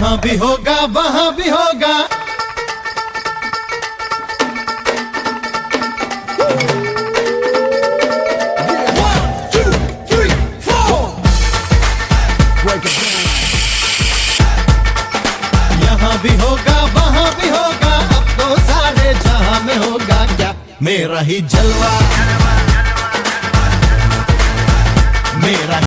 यहाँ भी होगा वहाँ भी होगा। यहाँ भी होगा वहाँ भी होगा, अब तो सारे जहाँ में होगा क्या मेरा ही जलवा, मेरा